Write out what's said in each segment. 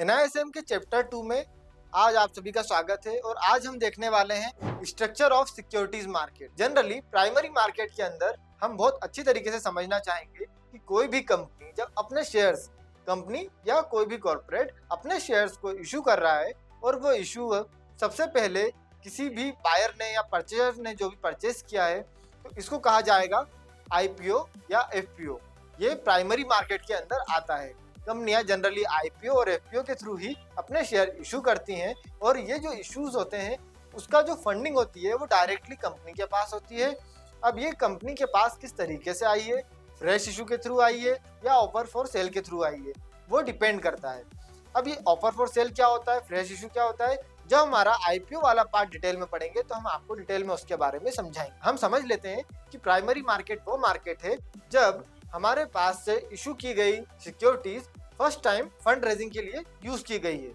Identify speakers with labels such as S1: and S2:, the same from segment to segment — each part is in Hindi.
S1: एनआईएसएम के चैप्टर 2 में आज आप सभी का स्वागत है और आज हम देखने वाले हैं structure of securities market. Generally primary market के अंदर हम बहुत अच्छी तरीके से समझना चाहेंगे कि कोई भी कंपनी जब अपने शेयर्स, कंपनी या कोई भी कॉर्पोरेट अपने शेयर्स को इशू कर रहा है और वो इशू सबसे पहले किसी भी बायर ने या परचेजर ने जो भी परचेस किया है तो इसको कहा जाएगा आईपीओ या एफपीओ। ये प्राइमरी मार्केट के अंदर आता है। कंपनियां जनरली आईपीओ और एफपीओ के थ्रू ही अपने शेयर इशू करती हैं और ये जो इश्यूज होते हैं उसका जो फंडिंग होती है वो डायरेक्टली कंपनी के पास होती है। अब ये कंपनी के पास किस तरीके से आई है, फ्रेश इशू के थ्रू आई है या ऑफर फॉर सेल के थ्रू आई है, वो डिपेंड करता है। अब ये ऑफर फॉर सेल क्या होता है, फ्रेश इशू क्या होता है, जब हमारा आईपीओ वाला पार्ट डिटेल में पढ़ेंगे तो हम आपको डिटेल में उसके बारे में समझाएंगे। हम समझ लेते हैं कि प्राइमरी मार्केट वो मार्केट है जब हमारे पास से इशू की गई securities first time fund raising के लिए यूज की गई है।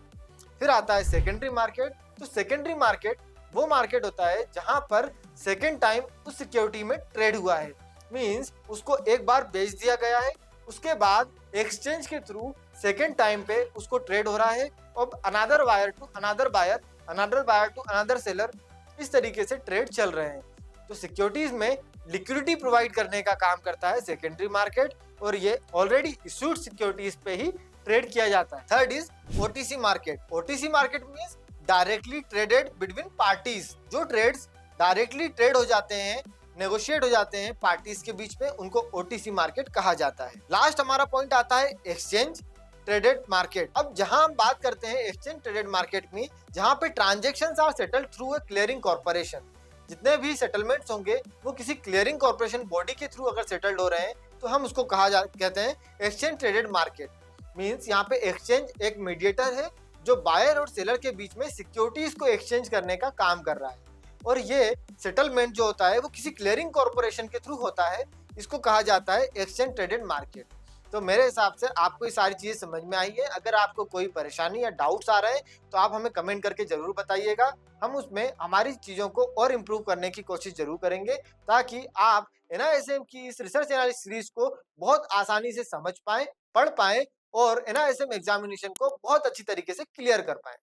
S1: फिर आता है सेकेंडरी मार्केट। तो सेकेंडरी मार्केट वो मार्केट होता है जहां पर सेकेंड टाइम उस सिक्योरिटी में ट्रेड हुआ है, मींस उसको एक बार बेच दिया गया है, उसके बाद एक्सचेंज के थ्रू सेकेंड टाइम पे उसको ट्रेड हो रहा है। अब another buyer to another buyer, another buyer to another seller, इस तरीके से ट्रेड चल रहे हैं। तो सिक्योरिटीज में लिक्विडिटी प्रोवाइड करने का काम करता है सेकेंडरी मार्केट और ये ऑलरेडी इशूड सिक्योरिटीज पे ही ट्रेड किया जाता है। Third is OTC market. OTC market means directly traded between parties. जो ट्रेड्स डायरेक्टली ट्रेड हो जाते हैं, नेगोशिएट हो जाते हैं पार्टीज के बीच में, उनको ओटीसी मार्केट कहा जाता है। लास्ट हमारा पॉइंट आता है एक्सचेंज ट्रेडेड मार्केट। अब जहां हम बात करते हैं एक्सचेंज ट्रेडेड मार्केट में, जहां पे transactions are settled through a clearing corporation, जितने भी सेटलमेंट्स होंगे वो किसी क्लियरिंग कॉर्पोरेशन बॉडी के थ्रू अगर सेटल्ड हो रहे हैं तो हम उसको कहते हैं एक्सचेंज ट्रेडेड मार्केट। मींस यहाँ पे एक्सचेंज एक मीडिएटर है जो बायर और सेलर के बीच में सिक्योरिटीज को एक्सचेंज करने का काम कर रहा है और ये सेटलमेंट जो होता है वो किसी क्लियरिंग कॉर्पोरेशन के थ्रू होता है। इसको कहा जाता है एक्सचेंज ट्रेडेड मार्केट। तो मेरे हिसाब से आपको ये सारी चीजें समझ में आई है। अगर आपको कोई परेशानी या डाउट्स आ रहे हैं तो आप हमें कमेंट करके जरूर बताइएगा। हम उसमें हमारी चीजों को और इम्प्रूव करने की कोशिश जरूर करेंगे ताकि आप एनआईएसएम की इस रिसर्च एनालिसिस सीरीज को बहुत आसानी से समझ पाए, पढ़ पाए और एनआईएसएम एग्जामिनेशन को बहुत अच्छी तरीके से क्लियर कर पाए।